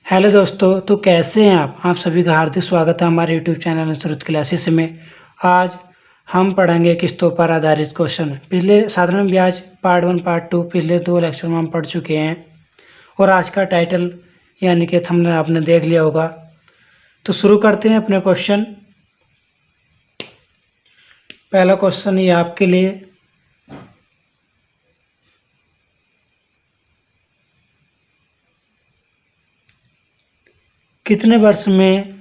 Hello दोस्तों, तो कैसे हैं आप सभी का हार्दिक स्वागत है हमारे यूट्यूब चैनल नुसरत क्लासेस में। आज हम पढ़ेंगे किस्तों पर आधारित क्वेश्चन। पिछले साधारण ब्याज पार्ट 1 पार्ट 2 पिछले 2 लेक्चर में हम पढ़ चुके हैं और आज का टाइटल यानी कि थंबनेल आपने देख लिया होगा। तो शुरू करते हैं अपने क्वेश्चन। पहला क्वेश्चन ये आपके लिए, कितने वर्ष में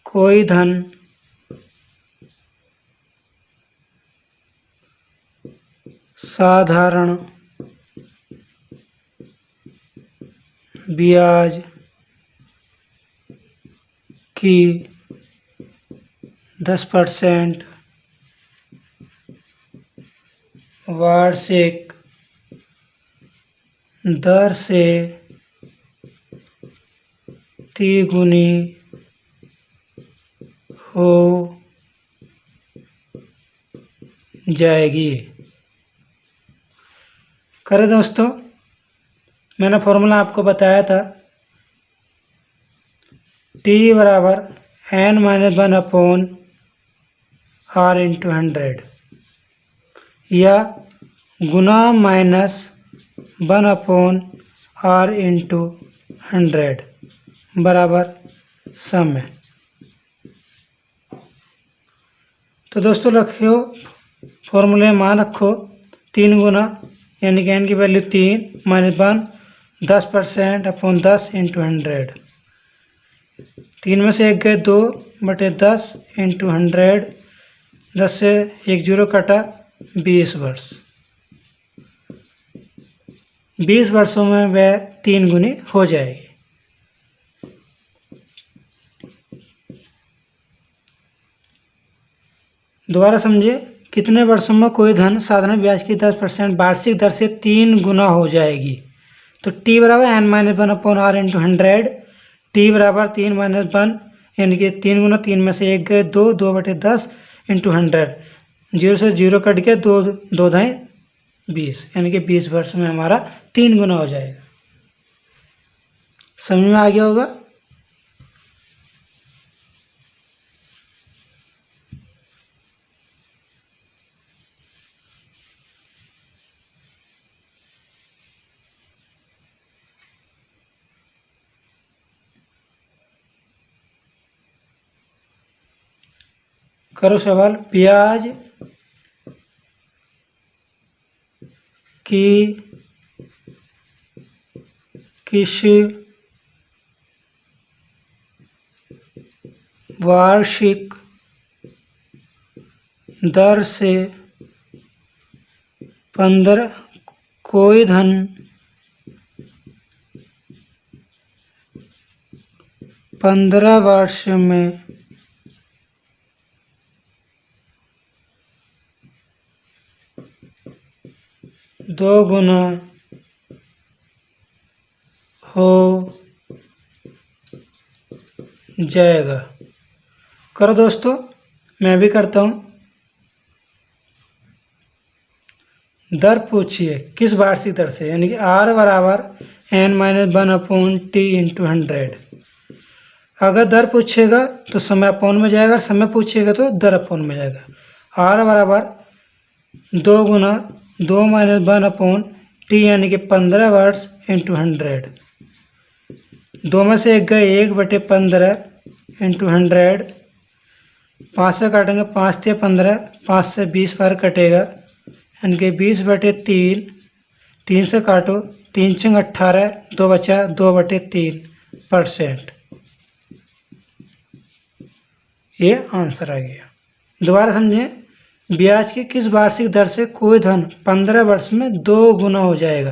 कोई धन साधारण ब्याज की 10% वार्षिक दर से तिगुनी हो जाएगी। करें दोस्तों, मैंने फॉर्मूला आपको बताया था, T बराबर n-1/r इंटू 100 या गुना -1/r इंटू 100 बराबर सम है। तो दोस्तों रखियो, फॉर्मूले में मान रखो 3 गुना यानी कि n की वैल्यू 3 -1 10% अपॉन 10 इंटू 100। 3 में से 1 गए 2/10 इंटू 100, 10 से 1 0 कटा 20 वर्ष। 20 वर्षों में वह 3 गुनी हो जाएगी। दोबारा समझिए, कितने वर्षों में कोई धन साधारण ब्याज की 10% वार्षिक दर से 3 गुना हो जाएगी। तो T बराबर n-1/r इंटू 100। T बराबर 3 - 1 यानी कि 3 गुना, 3 में से 1 गए 2, 2/10 इंटू 100, 0 से 0 कट के 2 2 दाएँ 20 यानी कि 20 वर्ष में हमारा 3 गुना हो जाएगा। समझ में आ गया होगा। करो सवाल। ब्याज की किस वार्षिक दर से 15 कोई धन 15 वर्ष में 2 गुना हो जाएगा। करो दोस्तों, मैं भी करता हूँ। दर पूछिए किस वार्षिक दर से, यानी कि R बराबर n-1/t इंटू 100। अगर दर पूछेगा तो समय अपोन में जाएगा, समय पूछेगा तो दर अपोन में जाएगा। R बराबर 2 गुना 2 - 1/t यानी कि 15 वर्ष इंटू 100। 2 में से 1 गए 1/15 इंटू 100, 5 से काटेंगे 5 से 15, 5 से 20 बार कटेगा यानी कि 20/3, 3 से काटो 3 × 18, 2 बचा 2/3%। ये आंसर आ गया। दोबारा समझें, ब्याज की किस वार्षिक दर से कोई धन 15 वर्ष में 2 गुना हो जाएगा।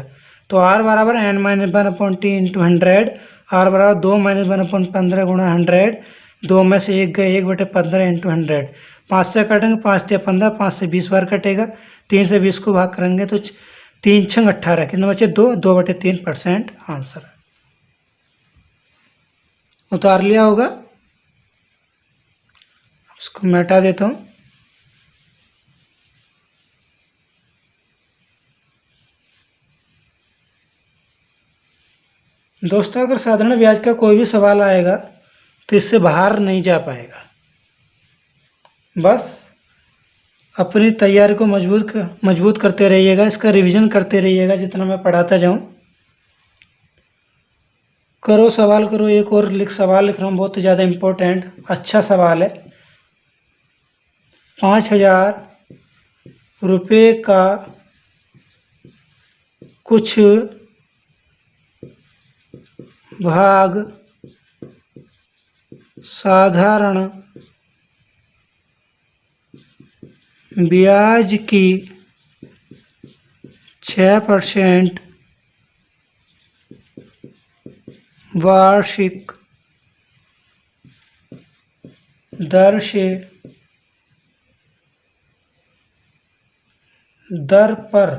तो R बराबर n-1/t इंटू 100, R बराबर 2 - 1/15 गुणा 100, 2 में से 1 गए 1/15 इंटू 100, 5 से काटेंगे 5 से 15, 5 से 20 बार कटेगा, 3 से 20 को भाग करेंगे तो 3 × 18 कितना बचे 2, 2/3% आंसर। उतार लिया होगा। इसको मैं हटा देता हूँ। दोस्तों, अगर साधारण ब्याज का कोई भी सवाल आएगा तो इससे बाहर नहीं जा पाएगा। बस अपनी तैयारी को मजबूत करते रहिएगा, इसका रिवीजन करते रहिएगा जितना मैं पढ़ाता जाऊँ। करो सवाल करो, एक और सवाल लिख रहा हूँ, बहुत ज़्यादा इम्पोर्टेंट अच्छा सवाल है। 5,000 रुपये का कुछ भाग साधारण ब्याज की 6% वार्षिक दर पर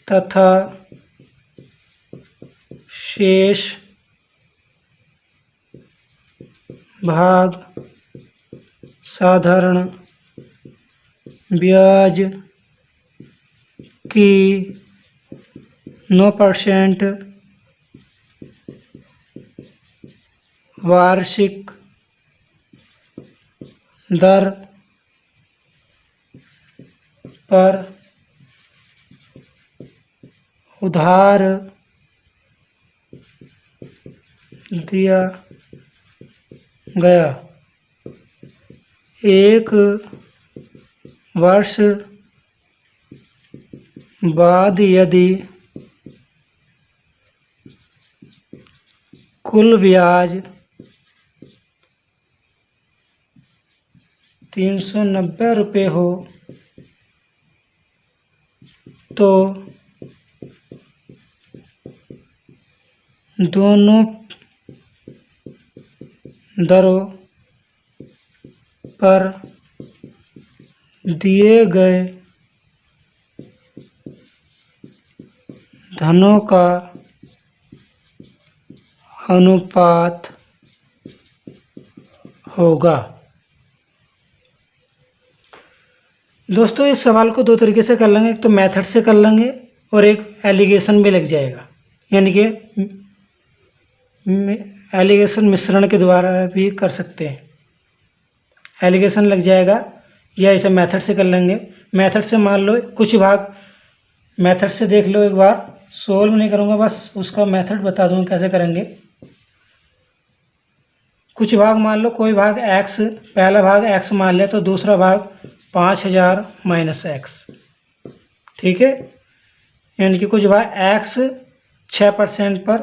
तथा शेष भाग साधारण ब्याज की 9% वार्षिक दर पर उधार दिया गया। 1 वर्ष बाद यदि कुल ब्याज 390 रुपये हो तो दोनों दरों पर दिए गए धनों का अनुपात होगा। दोस्तों, इस सवाल को दो तरीके से कर लेंगे, एक तो मेथड से कर लेंगे और एक एलिगेशन भी लग जाएगा, यानी कि एलिगेशन मिश्रण के द्वारा भी कर सकते हैं। एलिगेशन लग जाएगा या इसे मेथड से कर लेंगे। मेथड से मान लो कुछ भाग, मेथड से देख लो, एक बार सोल्व नहीं करूँगा, बस उसका मेथड बता दूँगा कैसे करेंगे। कुछ भाग मान लो, कोई भाग x, पहला भाग x मान लिया तो दूसरा भाग 5,000 माइनस x, ठीक है। यानी कि कुछ भाग x 6% पर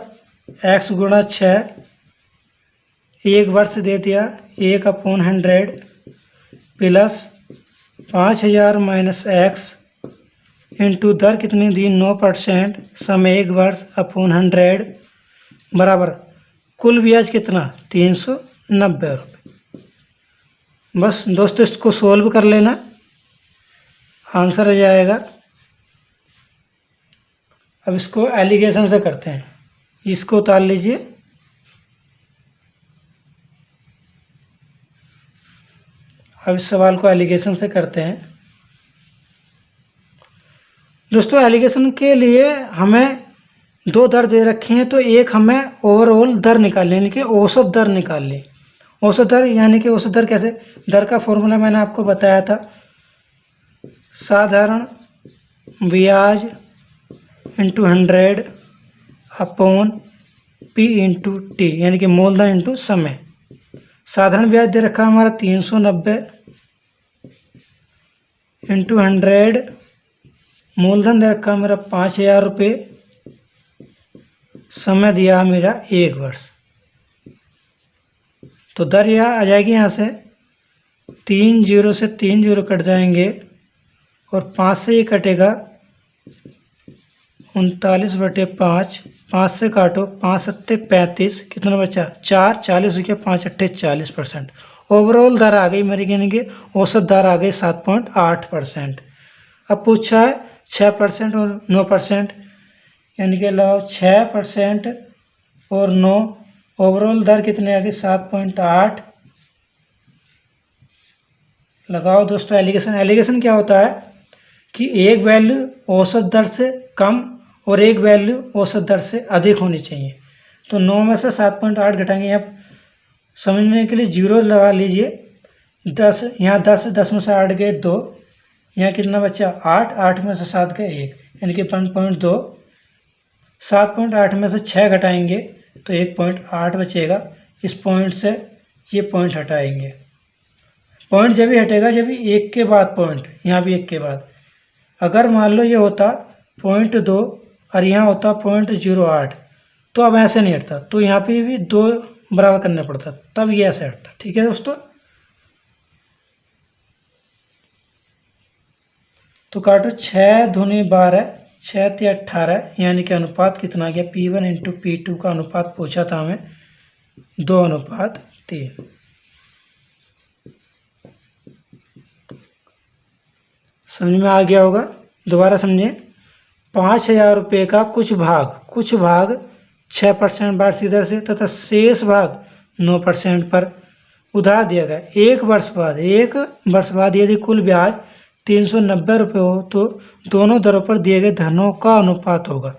x गुणा 6, 1 वर्ष दे दिया 1/100 प्लस 5,000 माइनस x इंटू दर कितनी दी 9%, समय 1 वर्ष अपॉन 100 बराबर कुल ब्याज कितना 390 रुपये। बस दोस्तों, इसको सोल्व कर लेना, आंसर आ जाएगा। अब इसको एलिगेशन से करते हैं, इसको उतार लीजिए। अब इस सवाल को एलिगेशन से करते हैं। दोस्तों, एलिगेशन के लिए हमें 2 दर दे रखे हैं, तो एक हमें ओवरऑल दर निकालनी, यानी कि औसत दर निकालनी। औसत दर यानी कि औसत दर कैसे, दर का फॉर्मूला मैंने आपको बताया था, साधारण ब्याज into 100 upon P into T, यानी कि मूलधन इंटू समय। साधारण ब्याज दे रखा हमारा 390 इंटू 100, मूलधन दे रखा मेरा 5,000 रुपये, समय दिया मेरा 1 वर्ष। तो दर यह आ जाएगी, यहाँ से 3 0 से 3 0 कट जाएंगे और 5 से ये कटेगा 39/5, 5 से काटो 5 सत्ते 35, कितना बचा 4, 40 हो गया, 5 अट्ठे 40%। ओवरऑल दर आ गई मेरी, यानी कि औसत दर आ गई 7.8%। अब पूछा है 6% और 9%, यानी कि लाओ 6% और 9, ओवरऑल दर कितने आ गई 7.8। लगाओ दोस्तों एलिगेशन। एलिगेशन क्या होता है कि एक वैल्यू औसत दर से कम और एक वैल्यू औसत दर से अधिक होनी चाहिए। तो 9 में से 7.8 घटाएंगे, यहाँ समझने के लिए 0 लगा लीजिए। 10 यहाँ 10 में से 8 गए 2, यहाँ कितना बचा 8, 8 में से 7 गए 1, यानी कि 1.2। 7.8 में से 6 घटाएंगे तो 1.8 बचेगा। इस पॉइंट से ये पॉइंट हटाएंगे। पॉइंट जब भी हटेगा जब भी एक के बाद पॉइंट, यहाँ भी एक के बाद। अगर मान लो ये होता 0.2 और यहाँ होता 0.08 तो अब ऐसे नहीं हटता, तो यहाँ पे भी 2 बराबर करना पड़ता, तब ये ऐसे हटता। ठीक है दोस्तों, तो काटो 6 दूनी 12, 6 ते 18, यानी कि अनुपात कितना गया P1 इंटू P2 का अनुपात पूछा था हमें 2:3। समझ में आ गया होगा। दोबारा समझें। 5,000 रुपये का कुछ भाग 6% वार्षिक दर से तथा शेष भाग 9% पर उधार दिया गया। एक वर्ष बाद यदि कुल ब्याज 390 रुपये हो तो दोनों दरों पर दिए गए धनों का अनुपात होगा।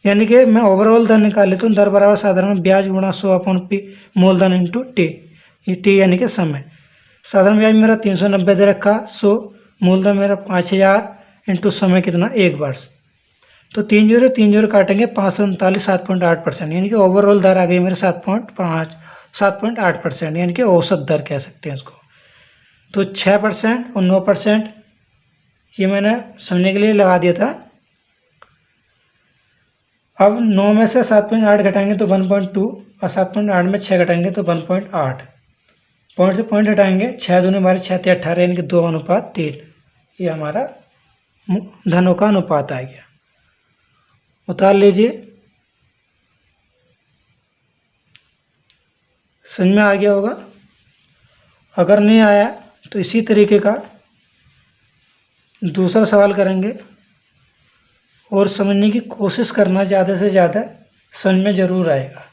यानी कि मैं ओवरऑल दर निकाल लेता हूँ। दर बराबर साधारण ब्याज गुणा 100/P मूलधन इंटू टी। ये टी यानी कि समय। साधारण ब्याज मेरा 390 दे रखा, 100 मूलधन मेरा 5,000 इंटू समय कितना 1 वर्ष। तो 3 0 काटेंगे 539, 7.8%, यानी कि ओवरऑल दर आ गई मेरे 7.8%, यानी कि औसत दर कह सकते हैं इसको। तो 6% और 9% ये मैंने समझने के लिए लगा दिया था। अब 9 में से 7.8 घटाएंगे तो 1.2 और 7.8 में 6 घटाएंगे तो 1.8। पॉइंट से पॉइंट हटाएंगे, 6 दूनी 12, 6 ते 18, यानी कि 2:3। ये हमारा धनों का अनुपात आ गया। उतार लीजिए। समझ में आ गया होगा। अगर नहीं आया तो इसी तरीके का दूसरा सवाल करेंगे और समझने की कोशिश करना, ज़्यादा से ज़्यादा समझ में ज़रूर आएगा।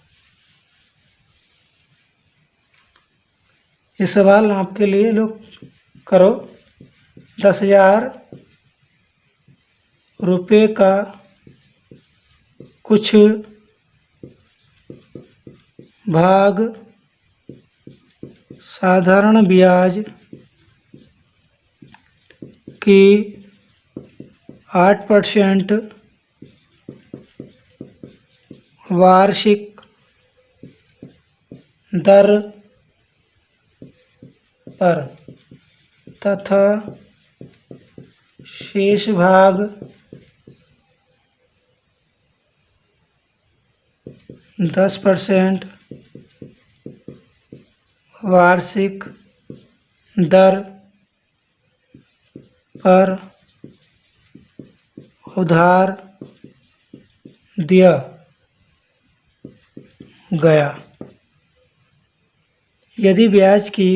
ये सवाल आपके लिए लोग करो। 10,000 रुपये का कुछ भाग साधारण ब्याज की 8% वार्षिक दर पर तथा शेष भाग 10% वार्षिक दर पर उधार दिया गया। यदि ब्याज की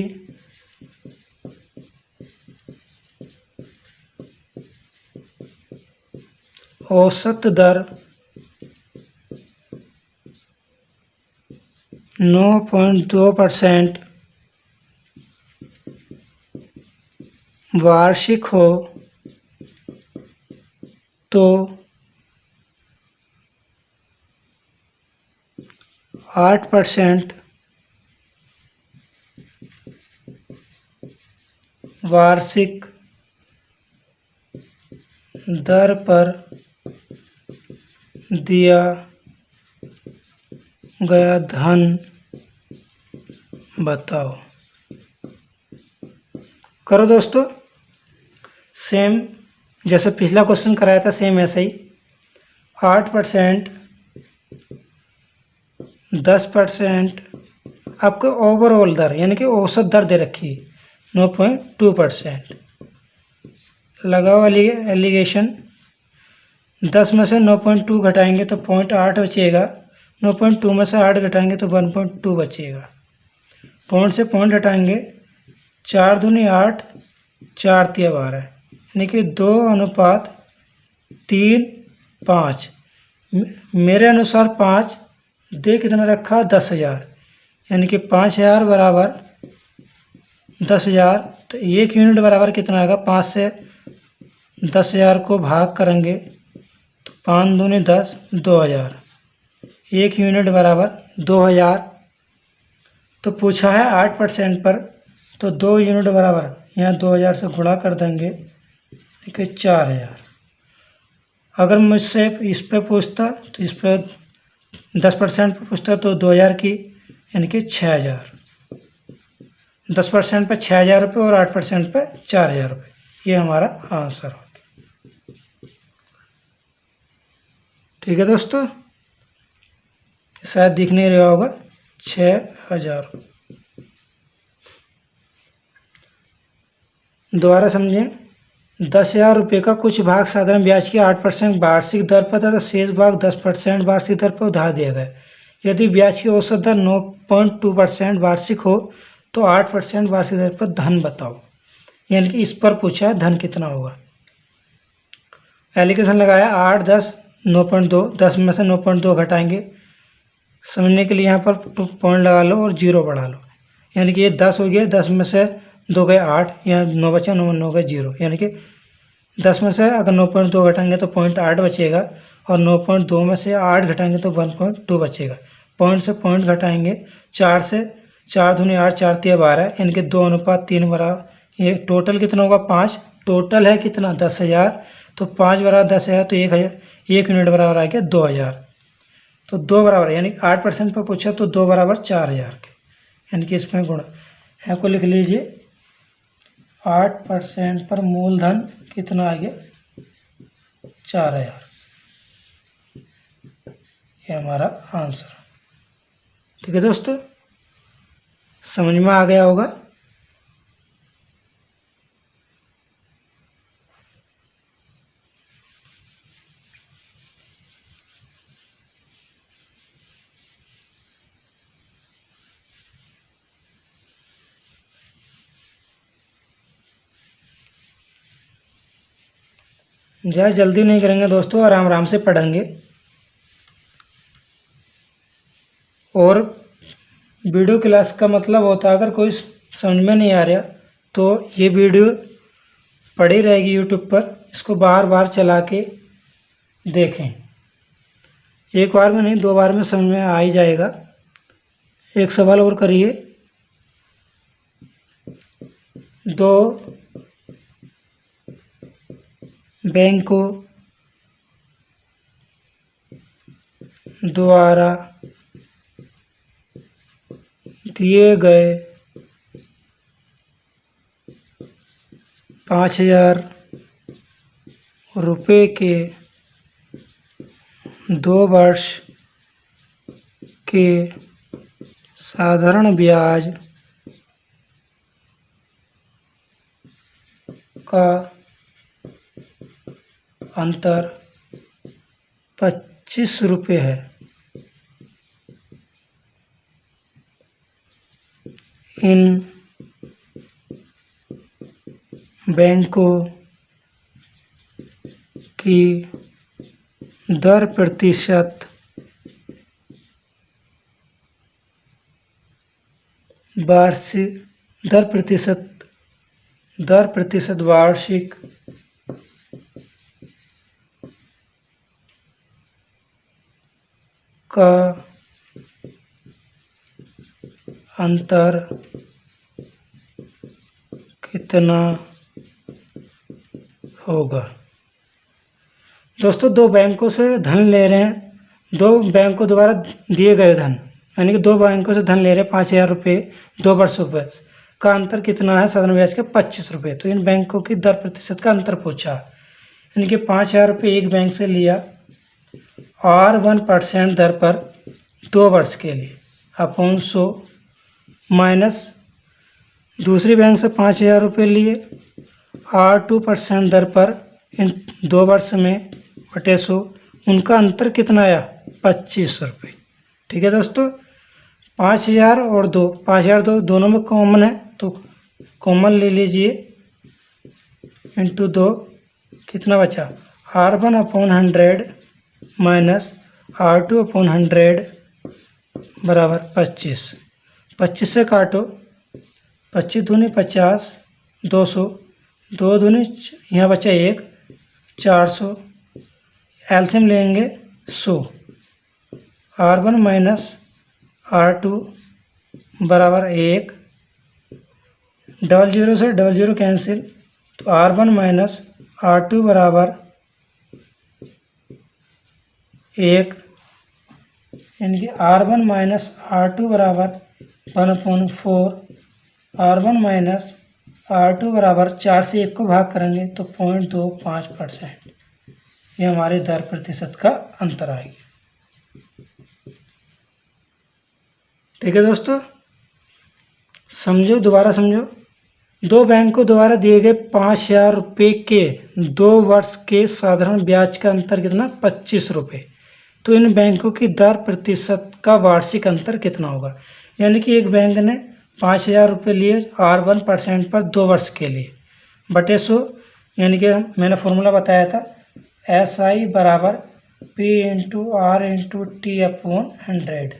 औसत दर 9.2% वार्षिक हो तो 8% वार्षिक दर पर दिया गया धन बताओ। करो दोस्तों। सेम जैसे पिछला क्वेश्चन कराया था, सेम ऐसे ही 8%, 10% आपको ओवरऑल दर यानी कि औसत दर दे रखी है 9.2%। लगाओ एलिगेशन। 10 में से 9.2 घटाएंगे तो 0.8 बचेगा। 9.2 में से 8 घटाएंगे तो 1.2 बचेगा। पॉइंट से पॉइंट हटाएंगे, 4 दूनी 8, 4 तिया 12, यानी कि 2:3, 5। मेरे अनुसार 5 दे कितना रखा 10,000, यानी कि 5,000 बराबर 10,000, तो 1 यूनिट बराबर कितना आएगा, 5 से 10,000 को भाग करेंगे तो 5 दूनी 10, 2,000, 1 यूनिट बराबर 2,000। तो पूछा है 8% पर, तो 2 यूनिट बराबर यहाँ 2,000 से गुणा कर देंगे कि 4,000। अगर मुझसे इस पे पूछता तो इस पे 10% पर पूछता तो 2,000 की यानी कि 6,000। 10% पर 6,000 रुपये और 8% पर 4,000 रुपये, ये हमारा आंसर हो। ठीक है दोस्तों, शायद दिख नहीं रहा होगा, 6,000। दोबारा समझें, 10,000 रुपये का कुछ भाग साधारण ब्याज की 8% वार्षिक दर पर तथा शेष भाग 10% वार्षिक दर पर उधार दिया गया। यदि ब्याज की औसत दर 9.2% वार्षिक हो तो 8% वार्षिक दर पर धन बताओ। यानी कि इस पर पूछा है धन कितना होगा। एलिगेशन लगाया 8, 10, 9.2, 10 में से 9.2 घटाएंगे। समझने के लिए यहाँ पर पॉइंट लगा लो और 0 बढ़ा लो, यानी कि ये 10 हो गया, 10 में से 2 गए 8, यहाँ 9 बचा, 9 गए 0, यानी कि 10 में से अगर 9.2 घटाएंगे तो 0.8 बचेगा, और 9.2 में से 8 घटाएंगे तो 1.2 बचेगा। पॉइंट से पॉइंट घटाएंगे, 4 से 4 दूनी 8, 4 तिया 12, यानी कि 2:3 बराबर, ये टोटल कितना होगा 5। टोटल है कितना 10,000, तो 5 बराबर 10,000, तो 1,000, 1 यूनिट बराबर आ गया 2,000। तो 2 बराबर यानी 8% पर पूछा तो 2 बराबर 4,000 के, यानी कि इसमें गुणा है को लिख लीजिए। 8% पर मूलधन कितना आ गया 4,000, ये हमारा आंसर। ठीक है दोस्तों, समझ में आ गया होगा। ज़्यादा जल्दी नहीं करेंगे दोस्तों, आराम आराम से पढ़ेंगे। और वीडियो क्लास का मतलब होता है अगर कोई समझ में नहीं आ रहा तो ये वीडियो पड़ी रहेगी यूट्यूब पर, इसको बार बार चला के देखें। एक बार में नहीं, 2 बार में समझ में आ ही जाएगा। एक सवाल और करिए। 2 बैंकों द्वारा दिए गए 5,000 रुपये के 2 वर्ष के साधारण ब्याज का अंतर 25 रुपये है। इन बैंकों की दर प्रतिशत वार्षिक का अंतर कितना होगा। दोस्तों 2 बैंकों से धन ले रहे हैं, 2 बैंकों द्वारा दिए गए धन, यानी कि 2 बैंकों से धन ले रहे हैं 5,000 रुपये 2 वर्षों पर, का अंतर कितना है साधारण ब्याज के 25 रुपये। तो इन बैंकों की दर प्रतिशत का अंतर पूछा, यानी कि 5,000 रुपये एक बैंक से लिया और 1% दर पर 2 वर्ष के लिए अपॉन 100, माइनस दूसरी बैंक से 5,000 रुपये लिए और 2% दर पर इन 2 वर्ष में बटे 100, उनका अंतर कितना आया 25 रुपये। ठीक है दोस्तों, 5,000 और 2, 5,000 दोनों में कॉमन है तो कॉमन ले लीजिए, इंटू 2 कितना बचा R1/100 माइनस R2/100 बराबर 25। 25 से काटो, 25 दूनी 50, 200, 2 दूनी यहाँ बचा 1, 400, एल्सियम लेंगे 100, R1 माइनस R2 बराबर 1, डबल जीरो से डबल जीरो कैंसिल, तो R1 माइनस R2 बराबर 1, यानी कि R1 माइनस R2 बराबर 1/4, R1 माइनस R2 बराबर 4 से 1 को भाग करेंगे तो 0.25%। ये हमारे दर प्रतिशत का अंतर आएगी। ठीक है दोस्तों, समझो, दोबारा समझो। दो बैंक को द्वारा दिए गए 5,000 रुपये के 2 वर्ष के साधारण ब्याज का अंतर कितना? 25 रुपये। तो इन बैंकों की दर प्रतिशत का वार्षिक अंतर कितना होगा? यानी कि एक बैंक ने 5,000 रुपये लिए R1% पर 2 वर्ष के लिए, बटे 100, यानी कि मैंने फॉर्मूला बताया था SI बराबर P into R into T/100।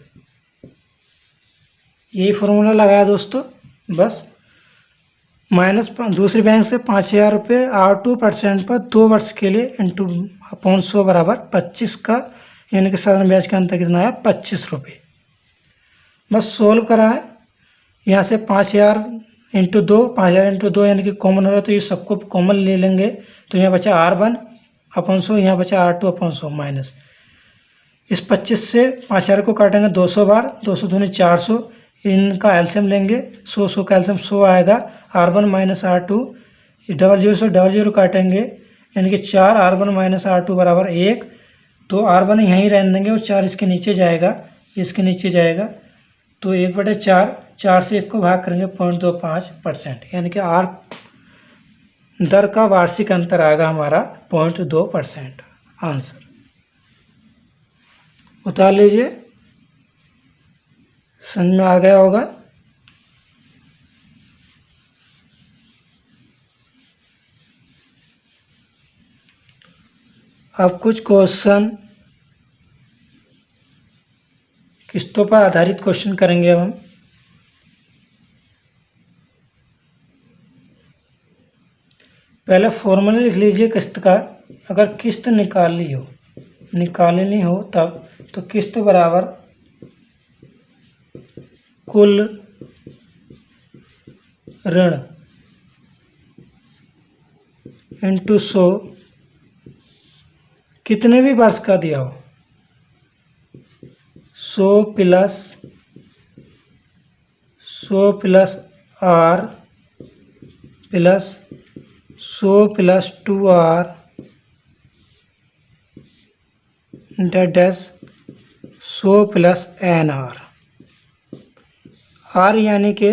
यही फॉर्मूला लगाया दोस्तों। बस माइनस दूसरे बैंक से 5,000 रुपये R2% पर 2 वर्ष के लिए इंटू अपॉन 100 बराबर 25 का, यानी कि साधारण ब्याज का अंतर कितना आया? 25 रुपये। बस सोल्व करा है। यहाँ से 5,000 इंटू 2, 5,000 इंटू 2 यानी कि कॉमन हो रहा है, तो ये सबको कॉमन ले लेंगे, तो यहाँ बचा R1 अपॉन 100, यहाँ बचा R2 अपॉन 100 माइनस इस 25 से 5,000 को काटेंगे 200 बार, 200 दूनी 400, इनका एल्सियम लेंगे, 100 का एल्सियम 100 आएगा, R1 minus R2, double zero से डबल जीरो काटेंगे, यानी कि 4 R1 माइनस R2 बराबर 1, तो R1 यहीं रहने देंगे और 4 इसके नीचे जाएगा, इसके नीचे जाएगा, तो 1/4, 4 से 1 को भाग करेंगे 0.25%, यानी कि R दर का वार्षिक अंतर आएगा हमारा 0.2%। आंसर उतार लीजिए, समझ में आ गया होगा। अब कुछ क्वेश्चन किस्तों पर आधारित क्वेश्चन करेंगे अब हम। पहले फॉर्मूला लिख लीजिए किस्त का। अगर किस्त निकालनी हो तब तो किस्त बराबर कुल ऋण इंटू 100, कितने भी वर्ष का दिया हो, 100 plus R plus 100 plus 2R dash 100 plus NR। R यानी कि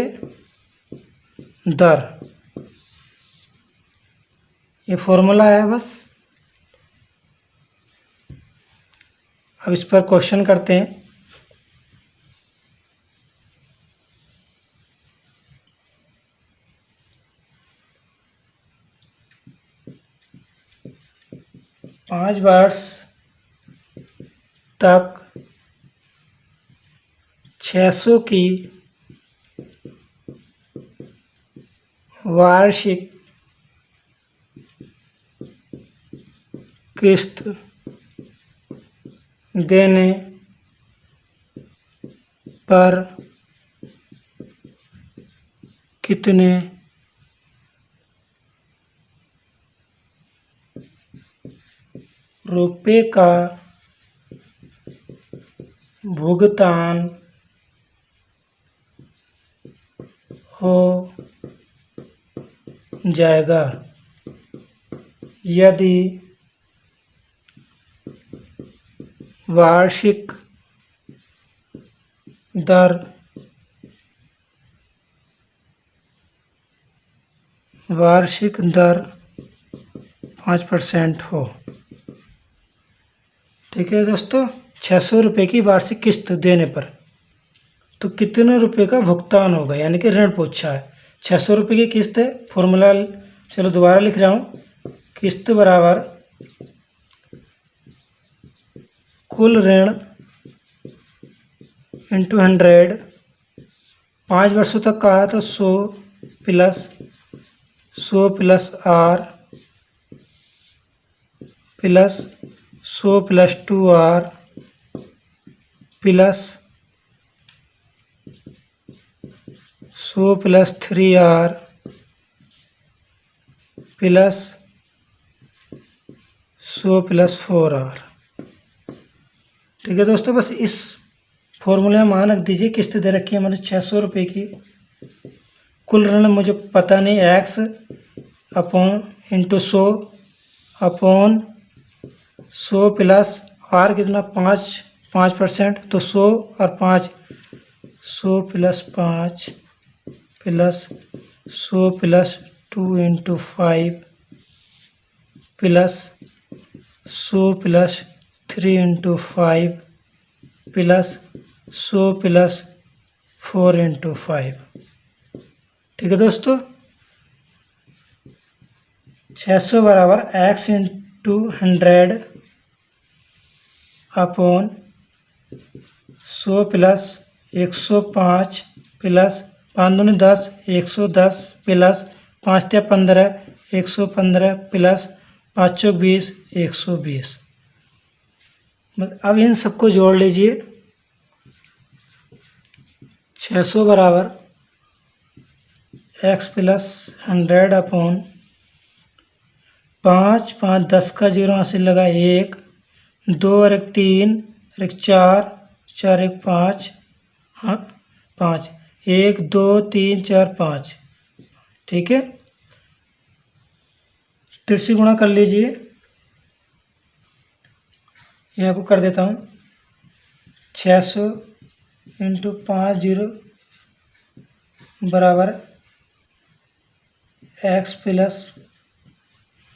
दर, ये फॉर्मूला है बस। अब इस पर क्वेश्चन करते हैं। पाँच वर्ष तक 600 की वार्षिक किस्त देने पर कितने रुपए का भुगतान हो जाएगा यदि वार्षिक दर 5% हो। ठीक है दोस्तों, 600 रुपये की वार्षिक किस्त देने पर तो कितने रुपए का भुगतान होगा, यानी कि ऋण पूछा है। 600 रुपये की किस्त है, फॉर्मूला चलो दोबारा लिख रहा हूँ। किस्त बराबर कुल ऋण इंटू 100, 5 वर्षों तक का है तो 100 plus R plus 100 plus 2R plus 100 plus 3R plus 100 plus 4R। ठीक है दोस्तों, बस इस फॉर्मूले में मान रख दीजिए। किस्त दे रखी है मतलब 600 रुपये की। कुल ऋण मुझे पता नहीं, x upon into 100 upon 100 plus R कितना 5% तो 100 और 5, 100 plus 5 plus 100 plus 2 into 5 plus 100 plus 3 into 5 plus 100 plus 4 into 5। ठीक है दोस्तों, 600 बराबर x into 100 upon 100 plus 105 plus 5 दूनी 10, 110 प्लस 5 या 15, 115 प्लस 5 चौक 20, 120। अब इन सबको जोड़ लीजिए। 600 बराबर एक्स प्लस 100 अपॉन 5, 5 10 का 0 यहाँ से लगा 1, 2 और 1 3 और 1 4, 4 1 5, हाँ 5, 1 2 3 4 5। ठीक है, तिरछी गुणा कर लीजिए। यहाँ को कर देता हूँ 600 इंटू 50 बराबर एक्स प्लस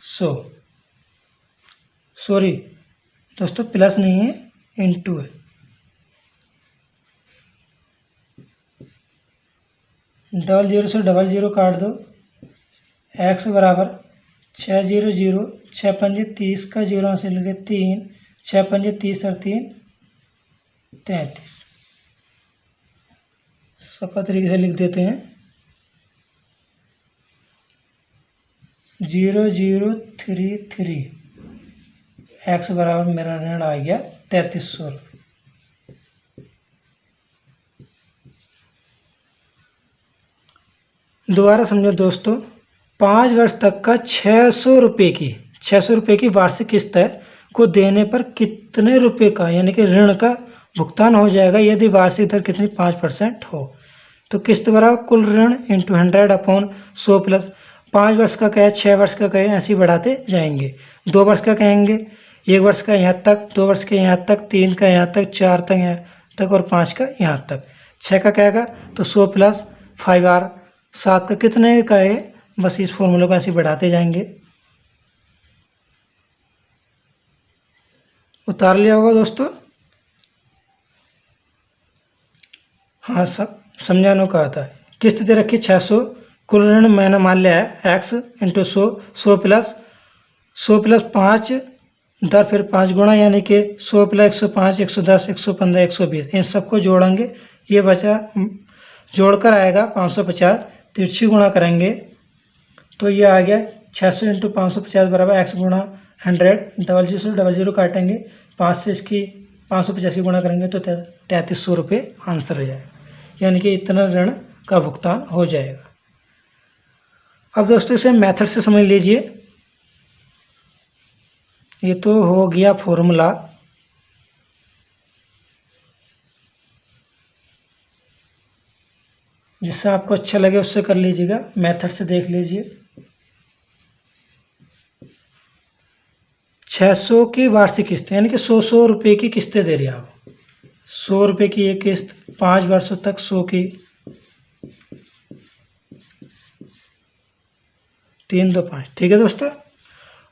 100। सॉरी दोस्तों, प्लस नहीं है, इंटू है। डबल जीरो से डबल जीरो काट दो। एक्स बराबर 600, 6 पंजे 30 का 0 से लगे 3, 6 पंजे 30 और 3 33। सफा तरीके से लिख देते हैं 0033। एक्स बराबर मेरा ऋण आ गया 3300 रुपये। दोबारा समझो दोस्तों, 5 वर्ष तक का 600 रुपये की वार्षिक किस्त है को देने पर कितने रुपए का यानी कि ऋण का भुगतान हो जाएगा यदि वार्षिक दर कितनी 5% हो। तो किस्त बराबर कुल ऋण इंटू 100 अपॉन 100 प्लस 5 वर्ष का कहे, 6 वर्ष का कहे, ऐसे ही बढ़ाते जाएंगे। 2 वर्ष का कहेंगे, 1 वर्ष का यहाँ तक, 2 वर्ष का यहाँ तक, 3 का यहाँ तक, 4 तक यहाँ तक और 5 का यहाँ तक। 6 का कहेगा तो 100 प्लस 5R। 7 का कितने का है, बस इस फॉर्मूले को ऐसे बढ़ाते जाएंगे। उतार लिया होगा दोस्तों। हाँ, सब समझाने का आता है। किस्त दे रखी 600, कुल ऋण मैंने मान लिया है एक्स इंटू 100, 100 प्लस 5 दर फिर 5 गुणा यानी कि 100 प्लस 105, 110, 115, 120। इन सबको जोड़ेंगे, ये बचा जोड़कर आएगा 550। तिरछी गुणा करेंगे तो ये आ गया 600 इंटू 550 बराबर एक्स गुणा 100। डबल जीरो काटेंगे, 5 से इसकी 550 की गुणा करेंगे तो 3300 रुपये आंसर हो जाएगा, यानी कि इतना ऋण का भुगतान हो जाएगा। अब दोस्तों इसे मेथड से समझ लीजिए। ये तो हो गया फॉर्मूला। जिससे आपको अच्छा लगे उससे कर लीजिएगा, मेथड से देख लीजिए। 600 की वार्षिक किस्त यानी कि 100 रुपये की किस्तें दे रही है आप। 100 रुपये की एक किस्त 5 वर्षों तक 100 की, 3 2 5। ठीक है दोस्तों,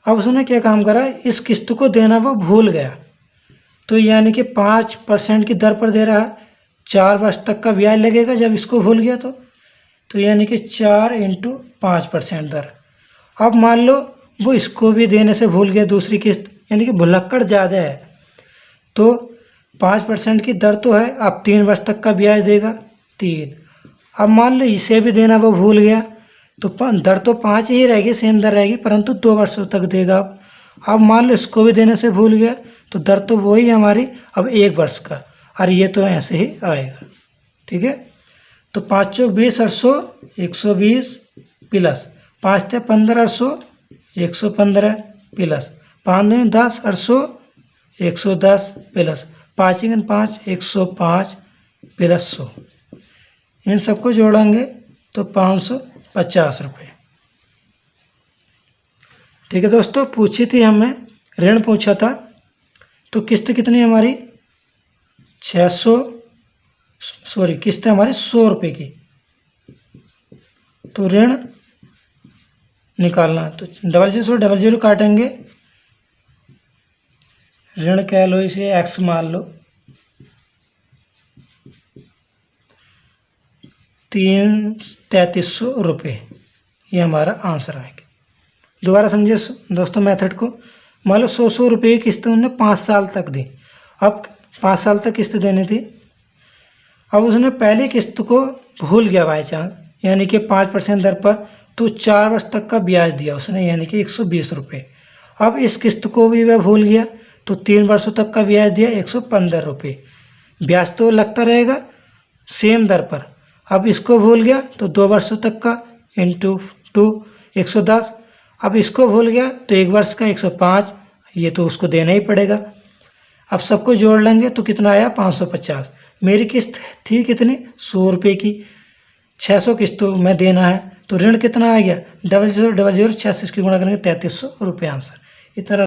अब उसने क्या काम करा, इस किस्त को देना वो भूल गया, तो यानी कि 5% की दर पर दे रहा है। 4 वर्ष तक का ब्याज लगेगा जब इसको भूल गया तो यानी कि 4 इंटू 5% दर। अब मान लो वो इसको भी देने से भूल गया दूसरी किस्त, यानी कि भुलक्कड़ ज़्यादा है, तो 5% की दर तो है, अब 3 वर्ष तक का ब्याज देगा 3। अब मान लो इसे भी देना वो भूल गया, तो दर तो 5 ही रहेगी, सेम दर रहेगी, परंतु 2 वर्षों तक देगा। अब मान लो इसको भी देने से भूल गया, तो दर तो वही है हमारी, अब 1 वर्ष का, और ये तो ऐसे ही आएगा। ठीक है, तो 5 चौक 20 800 120 प्लस 5 थे 15 800 115 प्लस 5 दूनी 10 800 110 प्लस 5 गुना 5 105 प्लस 100। इन सबको जोड़ेंगे तो 550 रुपये। ठीक है दोस्तों, पूछी थी हमें, ऋण पूछा था, तो किस्त कितनी हमारी 600, सॉरी किस्त हमारी 100 रुपये की। तो ऋण निकालना, तो 00 काटेंगे, ऋण कह लो इसे x मान लो, 3300 रुपये, ये हमारा आंसर आएगा। दोबारा समझिए दोस्तों मेथड को। मान लो 100 रुपये की किस्त उन्होंने 5 साल तक दी, अब 5 साल तक किस्त देनी थी। अब उसने पहली किस्त को भूल गया बाई चांस, यानी कि 5% दर पर, तो 4 वर्ष तक का ब्याज दिया उसने, यानी कि 120 रुपये। अब इस किस्त को भी वह भूल गया, तो 3 वर्षों तक का ब्याज दिया 115 रुपये। ब्याज तो लगता रहेगा सेम दर पर। अब इसको भूल गया तो 2 वर्षों तक का इंटू 2 110। अब इसको भूल गया तो 1 वर्ष का 105, ये तो उसको देना ही पड़ेगा। अब सबको जोड़ लेंगे तो कितना आया 550। मेरी किस्त थी कितनी 100 रुपये की, 600 किस्तों में देना है, तो ऋण कितना आ गया 0000 66 की गुणा करेंगे 3300 रुपये आंसर। इस तरह।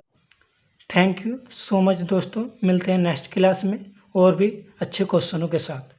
थैंक यू सो मच दोस्तों, मिलते हैं नेक्स्ट क्लास में और भी अच्छे क्वेश्चनों के साथ।